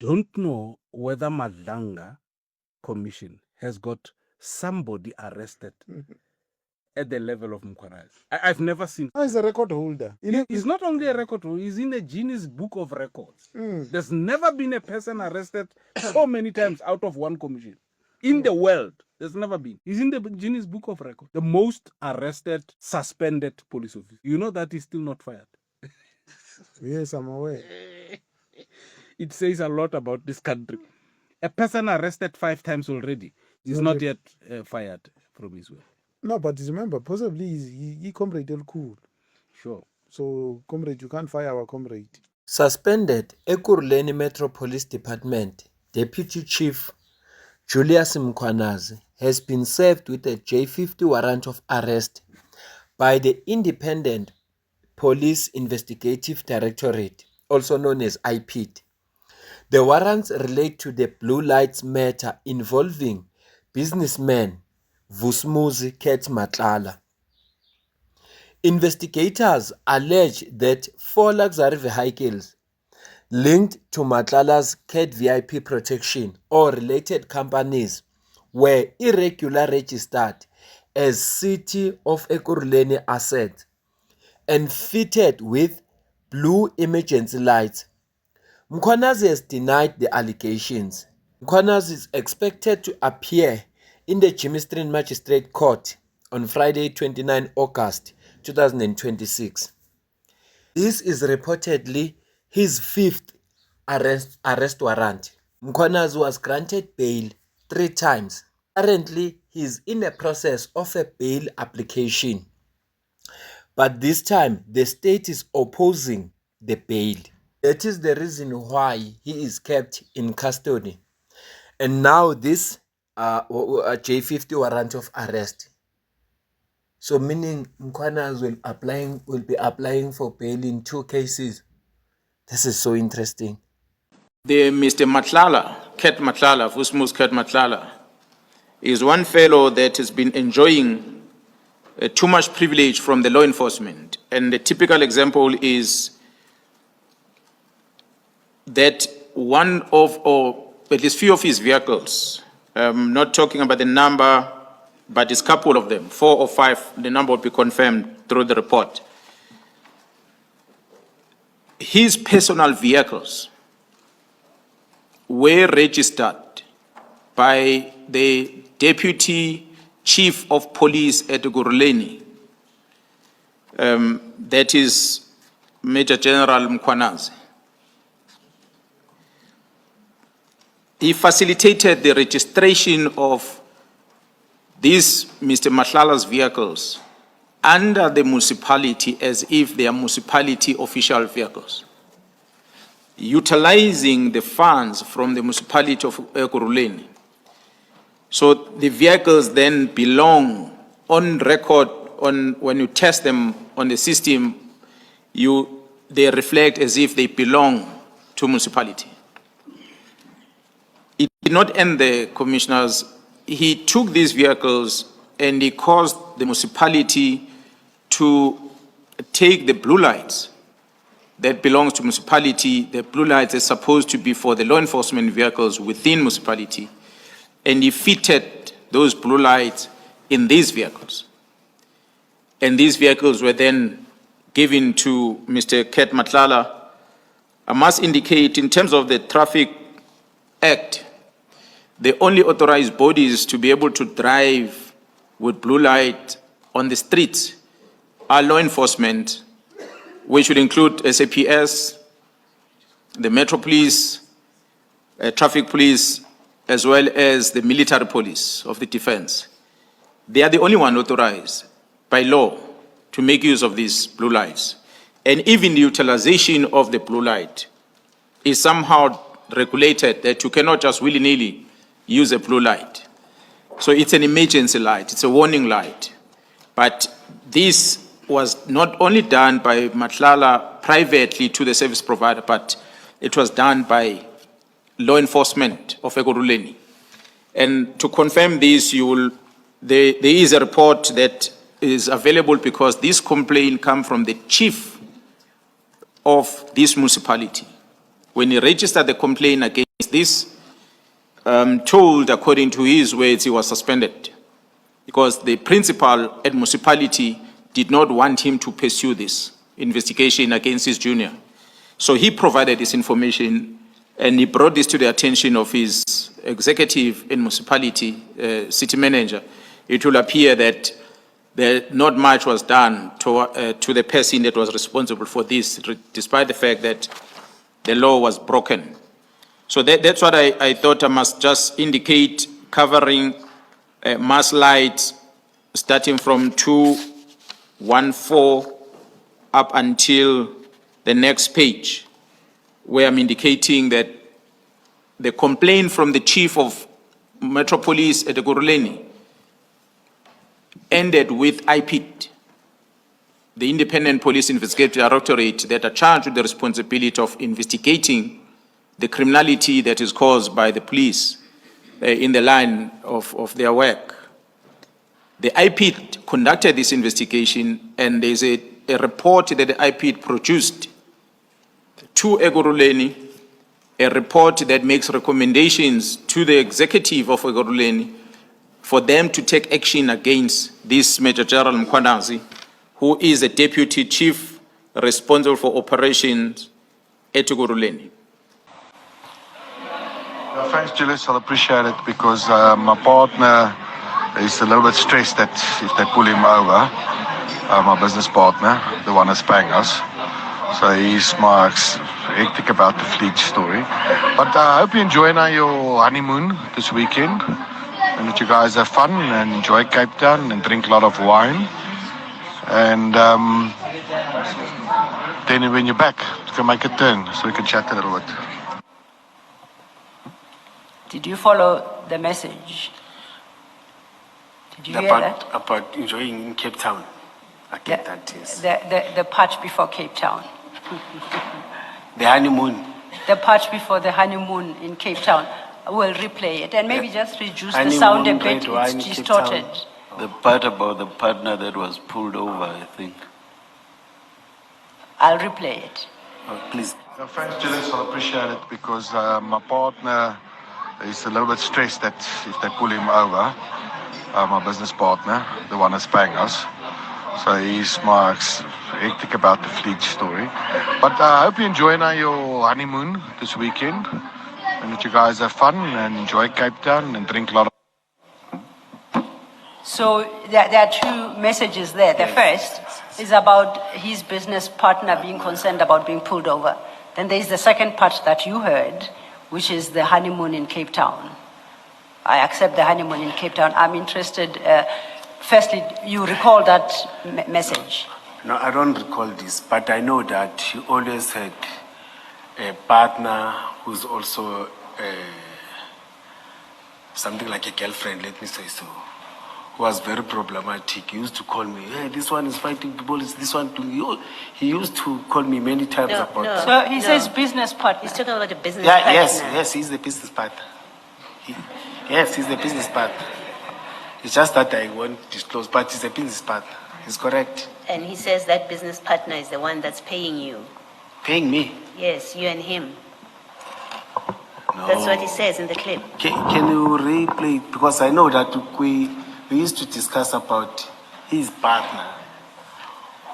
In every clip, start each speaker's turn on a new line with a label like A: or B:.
A: don't know whether Madlanga Commission has got somebody arrested at the level of Mkhwanazi. I've never seen.
B: He's a record holder.
A: He's not only a record holder, he's in the Guinness Book of Records. There's never been a person arrested so many times out of one commission. In the world, there's never been. He's in the Guinness Book of Records. The most arrested, suspended police officer. You know that he's still not fired.
B: Yes, I'm aware.
A: It says a lot about this country. A person arrested 5 times already is not yet fired from his work.
B: No, but remember, possibly he comrade El Cool.
A: Sure.
B: So, comrade, you can't fire our comrade.
C: Suspended Ekurhuleni Metro Police Department Deputy Chief Julius Mkhwanazi has been served with a J50 warrant of arrest by the Independent Police Investigative Directorate, also known as IPID. The warrants relate to the Blue Lights matter involving businessman Vusumuzi Cat Matlala. Investigators allege that 4 luxury vehicles linked to Matlala's Cat VIP Protection or related companies were irregular registered as City of Ekurhuleni assets and fitted with blue emergency lights. Mkhwanazi has denied the allegations. Mkhwanazi is expected to appear in the Germiston Magistrate Court on Friday, 29 August 2026. This is reportedly his 5th arrest warrant. Mkhwanazi was granted bail 3 times. Currently, he is in the process of a bail application. But this time, the state is opposing the bail. That is the reason why he is kept in custody. And now this J50 warrant of arrest. So meaning Mkhwanazi will be applying for bail in 2 cases. This is so interesting.
D: The Mr. Matlala, Cat Matlala, Vusumuzi Cat Matlala, is one fellow that has been enjoying too much privilege from the law enforcement. And the typical example is that one of, or at least few of his vehicles, not talking about the number, but it's a couple of them, 4 or 5, the number will be confirmed through the report. His personal vehicles were registered by the Deputy Chief of Police at Ekurhuleni, that is Major General Mkhwanazi. He facilitated the registration of these Mr. Matlala's vehicles under the municipality as if they are municipality official vehicles, utilizing the funds from the municipality of Ekurhuleni. So the vehicles then belong on record, when you test them on the system, they reflect as if they belong to municipality. It did not end there, commissioners. He took these vehicles and he caused the municipality to take the blue lights that belongs to municipality. The blue lights are supposed to be for the law enforcement vehicles within municipality. And he fitted those blue lights in these vehicles. And these vehicles were then given to Mr. Cat Matlala. I must indicate, in terms of the Traffic Act, the only authorized bodies to be able to drive with blue light on the streets are law enforcement, which would include SAPS, the Metro Police, Traffic Police, as well as the military police of the defense. They are the only one authorized by law to make use of these blue lights. And even the utilization of the blue light is somehow regulated, that you cannot just willy-nilly use a blue light. So it's an emergency light, it's a warning light. But this was not only done by Matlala privately to the service provider, but it was done by law enforcement of Ekurhuleni. And to confirm this, there is a report that is available, because this complaint comes from the chief of this municipality. when he registered the complaint against this, told, according to his words, he was suspended because the principal at municipality did not want him to pursue this investigation against his junior. So he provided this information and he brought this to the attention of his executive in municipality, city manager. It will appear that not much was done to the person that was responsible for this, despite the fact that the law was broken. So that's what I thought I must just indicate, covering mass light starting from 214 up until the next page, where I'm indicating that the complaint from the chief of Metropolis at Ekurhuleni ended with IPID, the Independent Police Investigative Directorate, that are charged with the responsibility of investigating the criminality that is caused by the police in the line of their work. The IPID conducted this investigation, and there's a report that the IPID produced to Ekurhuleni, a report that makes recommendations to the executive of Ekurhuleni for them to take action against this Major General Mkhwanazi, who is the deputy chief responsible for operations at Ekurhuleni.
E: Thanks, Julius. I'll appreciate it because my partner is a little bit stressed that if they pull him over, my business partner, the one that's paying us. So he's hectic about the fleet story. But I hope you enjoy now your honeymoon this weekend and that you guys have fun and enjoy Cape Town and drink a lot of wine. And then when you're back, you can make a turn so we can chat a little bit.
F: Did you follow the message? Did you hear that?
G: About enjoying in Cape Town. I get that, yes.
F: The part before Cape Town.
G: The honeymoon.
F: The part before the honeymoon in Cape Town. We'll replay it and maybe just reduce the
G: Honeymoon
F: sound a bit.
G: right
F: It's
G: in Cape
F: distorted.
G: Town.
H: The part about the partner that was pulled over, I think.
F: I'll replay it.
G: Oh, please.
E: Thanks, Julius. I'll appreciate it because my partner is a little bit stressed that if they pull him over, my business partner, the one that's paying us. So he's hectic about the fleet story. But I hope you enjoy now your honeymoon this weekend and that you guys have fun and enjoy Cape Town and drink a lot of...
F: So there are two messages there. The first is about his business partner being concerned about being pulled over. Then there is the second part that you heard, which is the honeymoon in Cape Town. I accept the honeymoon in Cape Town. I'm interested, firstly, you recall that message?
G: No, I don't recall this, but I know that he always had a partner who's also something like a girlfriend, let me say so, who was very problematic. He used to call me, hey, this one is fighting people, this one too. He used to call me many times about...
F: So he says business partner.
I: He's talking about a business partner.
G: Yes, he's the business partner. Yes, he's the business partner. It's just that I won't disclose, but he's a business partner. He's correct.
I: And he says that business partner is the one that's paying you.
G: Paying me?
I: Yes, you and him.
G: No.
I: That's what he says in the clip.
G: Can you replay it? Because I know that we used to discuss about his partner.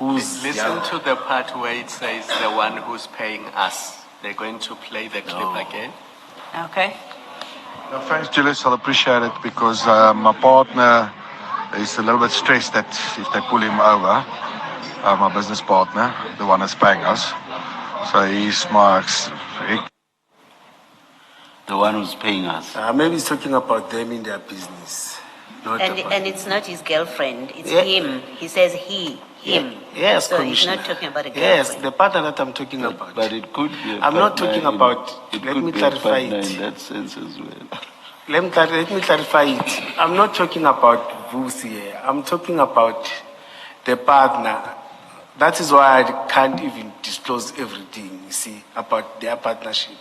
H: Listen to the part where it says the one who's paying us. They're going to play the clip again.
F: Okay.
E: Thanks, Julius. I'll appreciate it because my partner is a little bit stressed that if they pull him over, my business partner, the one that's paying us. So he's
H: The one who's paying us.
G: Maybe he's talking about them in their business.
I: And it's not his girlfriend, it's him. He says him.
G: Yes,
I: so
G: Commissioner.
I: he's not talking about a girlfriend.
G: Yes, the partner that I'm talking about.
H: But it could be a
G: I'm not
H: partner
G: talking about...
H: It
G: Let
H: could
G: me
H: be
G: clarify
H: a partner
G: it.
H: in that sense as well.
G: Let me clarify it. I'm not talking about Vusi here. I'm talking about the partner. That is why I can't even disclose everything, you see, about their partnership.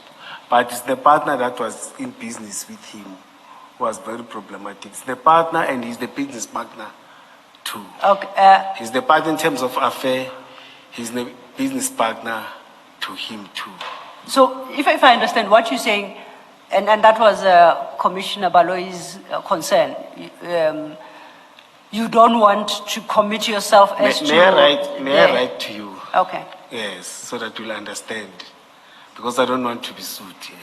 G: But it's the partner that was in business with him who was very problematic. It's the partner and he's the business partner too.
F: Okay.
G: He's the partner in terms of affair. He's the business partner to him too.
F: So if I understand what you're saying, and that was Commissioner Baloi's concern, you don't want to commit yourself as to...
G: May I write to you?
F: Okay.
G: Yes, so that you'll understand. Because I don't want to be sued here.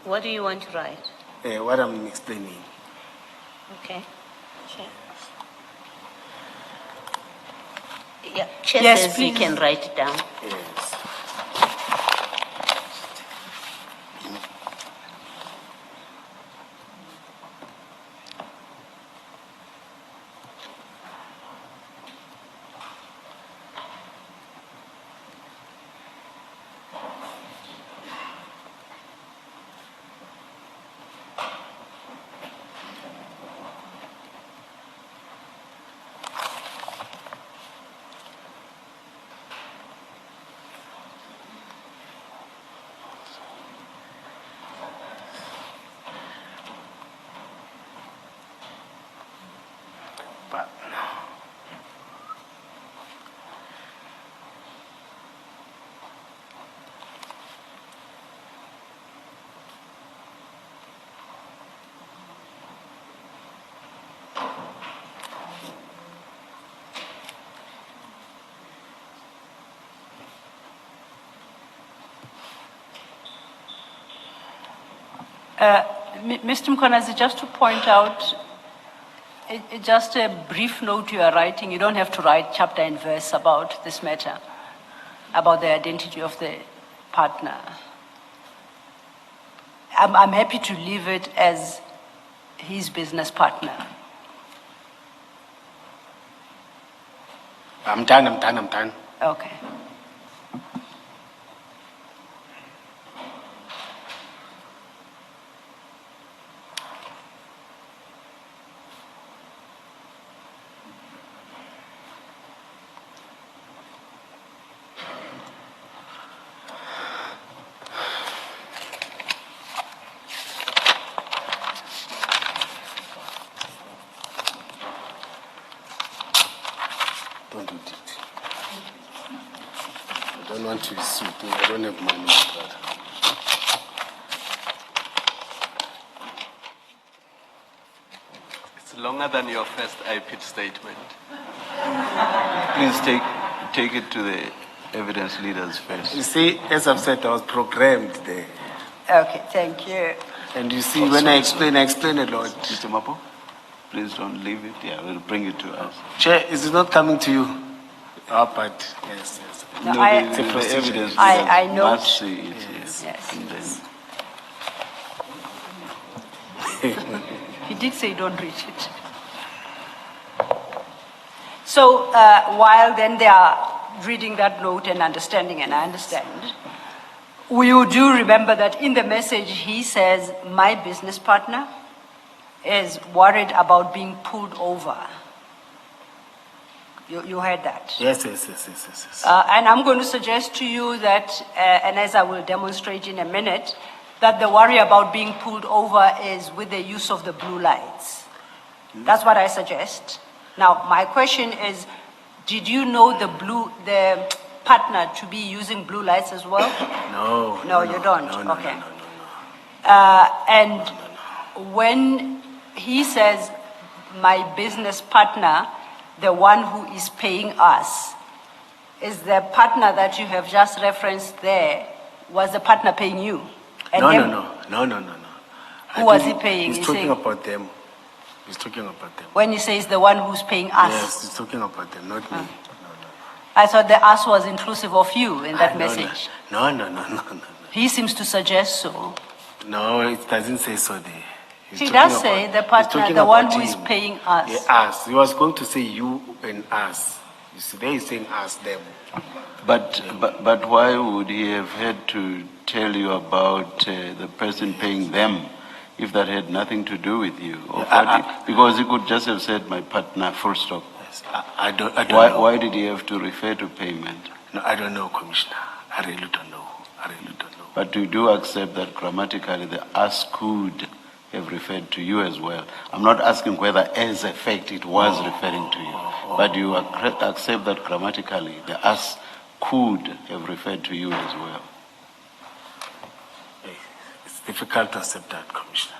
I: What do you want to write?
G: What I'm explaining.
I: Okay. Chair. Yeah, Chair
F: Yes,
I: says you
F: please.
I: can write it down.
G: Yes. But
F: Mr. Mkonazi, just to point out, just a brief note you are writing, you don't have to write chapter and verse about this matter, about the identity of the partner. I'm happy to leave it as his business partner.
G: I'm done.
F: Okay.
G: Don't do it. I don't want to be sued. I don't have money for that.
H: It's longer than your first IPIT statement.
J: Please take it to the evidence leaders first.
G: You see, as I've said, I was programmed there.
F: Okay, thank you.
G: And you see, when I explain a lot.
J: Mr. Mapo, please don't leave it. Yeah, we'll bring it to us.
G: Chair, is it not coming to you? Oh, but yes.
F: No,
J: No,
F: I-
J: the evidence
F: I
J: leaders
F: note-
J: must see it.
F: Yes.
J: And then
F: He did say don't reach it. So while then they are reading that note and understanding, and I understand, we do remember that in the message he says, my business partner is worried about being pulled over. You heard that?
G: Yes.
F: And I'm going to suggest to you that, and as I will demonstrate in a minute, that the worry about being pulled over is with the use of the blue lights. That's what I suggest. Now, my question is, did you know the partner to be using blue lights as well?
G: No,
F: you don't.
G: No,
F: Okay.
G: No.
F: And when he says, my business partner, the one who is paying us, is the partner that you have just referenced there, was the partner paying you? And him?
G: No.
F: Who was he paying?
G: He's
F: He's
G: talking
F: saying-
G: about them. He's talking about them.
F: When he says the one who's paying us?
G: Yes, he's talking about them, not me.
F: I thought the us was inclusive of you in that message.
G: No.
F: He seems to suggest so.
G: No, it doesn't say so there. He's
F: He
G: talking
F: does say
G: about-
F: the
G: he's
F: partner,
G: talking
F: the one
G: about
F: who is
G: him.
F: paying us.
G: Yeah, us. He was going to say you and us. You see, there he's saying us, them.
J: But why would he have had to tell you about the person paying them if that had nothing to do with you? Or because he could just have said my partner, full stop.
G: Yes, I don't know.
J: Why did he have to refer to payment?
G: No, I don't know, Commissioner. I really don't know.
J: But you do accept that grammatically the us could have referred to you as well. I'm not asking whether as a fact it was referring to you, but you accept that grammatically the us could have referred to you as well.
G: difficult to accept that, Commissioner.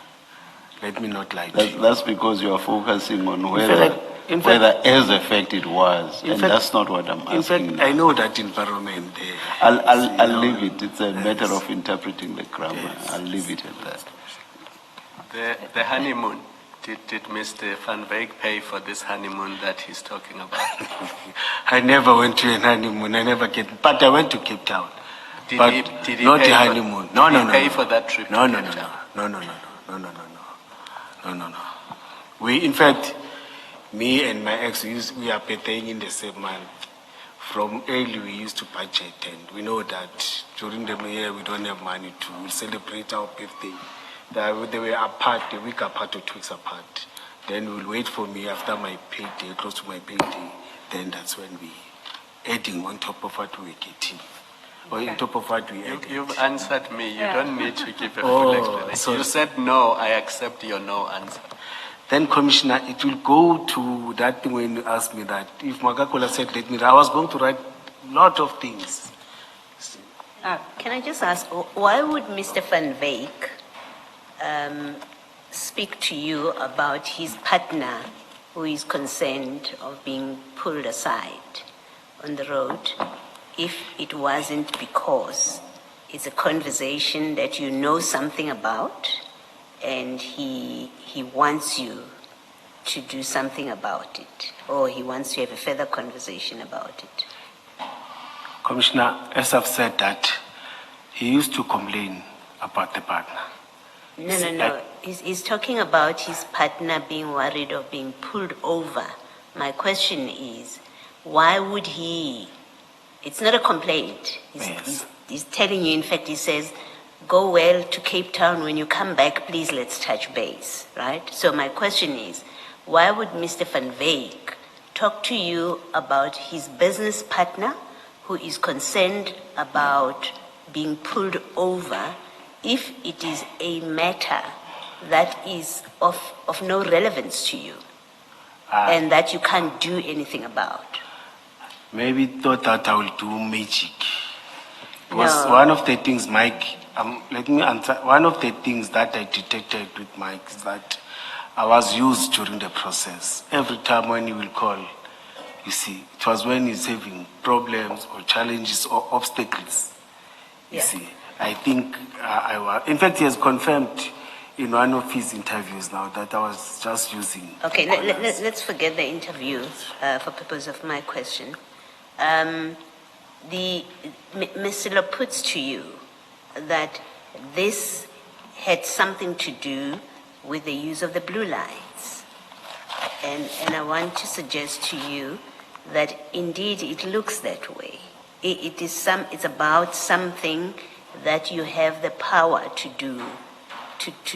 G: Let me not lie to you.
J: That's because you are focusing on
G: In
J: whether,
G: fact-
J: whether as effect it was,
G: In
J: and
G: fact-
J: that's not what I'm
G: In
J: asking.
G: fact, I know that environment there.
J: I'll leave it. It's a matter of interpreting the grammar.
G: Yes.
J: I'll leave it at that.
H: The honeymoon. Did Mr. Van Wyk pay for this honeymoon that he's talking about?
G: I never went to a honeymoon. I never get, but I went to Cape Town.
H: Did
G: But
H: he
G: not
H: pay
G: a
H: for-
G: honeymoon.
H: did
G: No,
H: he
G: no, no.
H: pay
G: no.
H: for that trip
G: No,
H: to
G: no,
H: Cape
G: no,
H: Town?
G: no. We, in fact, me and my ex, we are paying in the same month. From early, we used to budget, and we know that during the year we don't have money to celebrate our birthday. They were apart, a week apart or 2 weeks apart. Then we'll wait for me after my payday, close to my payday. Then that's when we adding on top of what we getting. Or on top of what we added.
H: You've answered me. You don't need to give a
G: Oh,
H: full explanation.
G: sorry.
H: You said no. I accept your no answer.
G: Then, Commissioner, it will go to that thing when you asked me that. If Magakola said, let me, I was going to write a lot of things.
I: Can I just ask, why would Mr. Van Wyk speak to you about his partner who is concerned of being pulled aside on the road if it wasn't because it's a conversation that you know something about and he wants you to do something about it, or he wants to have a further conversation about it?
G: Commissioner, as I've said that, he used to complain about the partner.
I: No. He's talking about his partner being worried of being pulled over. My question is, why would he? It's not a complaint. He's telling you, in fact, he says, go well to Cape Town. When you come back, please let's touch base, right? So my question is, why would Mr. Van Wyk talk to you about his business partner who is concerned about being pulled over if it is a matter that is of no relevance to you and that you can't do anything about?
G: Maybe thought that I will do magic. Because
I: No.
G: one of the things, Mike, let me answer. One of the things that I detected with Mike is that I was used during the process. Every time when he will call, you see, it was when he's having problems or challenges or obstacles. You see, I think I was. In fact, he has confirmed in one of his interviews now that I was just using.
I: Okay, let's forget the interview for purpose of my question. Ms. Silo puts to you that this had something to do with the use of the blue lights. And I want to suggest to you that indeed it looks that way. It's about something that you have the power to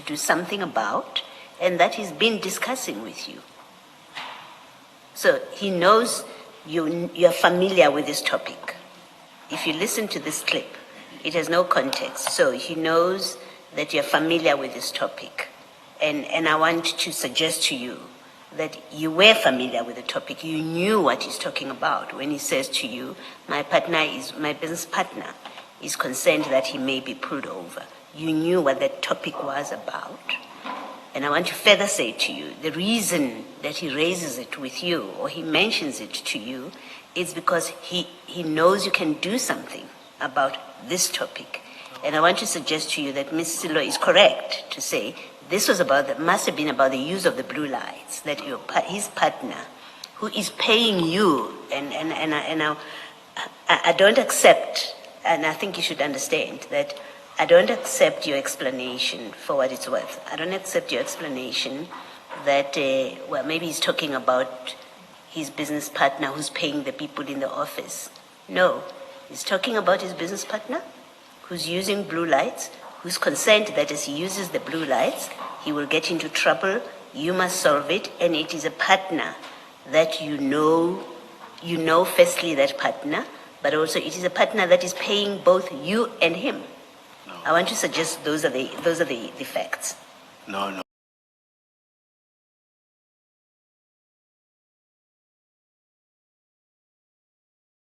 I: do something about, and that he's been discussing with you. So he knows you're familiar with this topic. If you listen to this clip, it has no context. So he knows that you're familiar with this topic. And I want to suggest to you that you were familiar with the topic. You knew what he's talking about when he says to you, my business partner is concerned that he may be pulled over. You knew what that topic was about. And I want to further say to you, the reason that he raises it with you or he mentions it to you is because he knows you can do something about this topic. And I want to suggest to you that Ms. Silo is correct to say this must have been about the use of the blue lights, that his partner, who is paying you, and I don't accept, and I think you should understand that I don't accept your explanation for what it's worth. I don't accept your explanation that, maybe he's talking about his business partner who's paying the people in the office. No, he's talking about his business partner who's using blue lights, who's concerned that as he uses the blue lights, he will get into trouble. You must solve it, and it is a partner that you know firstly that partner, but also it is a partner that is paying both you and him. I want to suggest those are the facts.
G: No.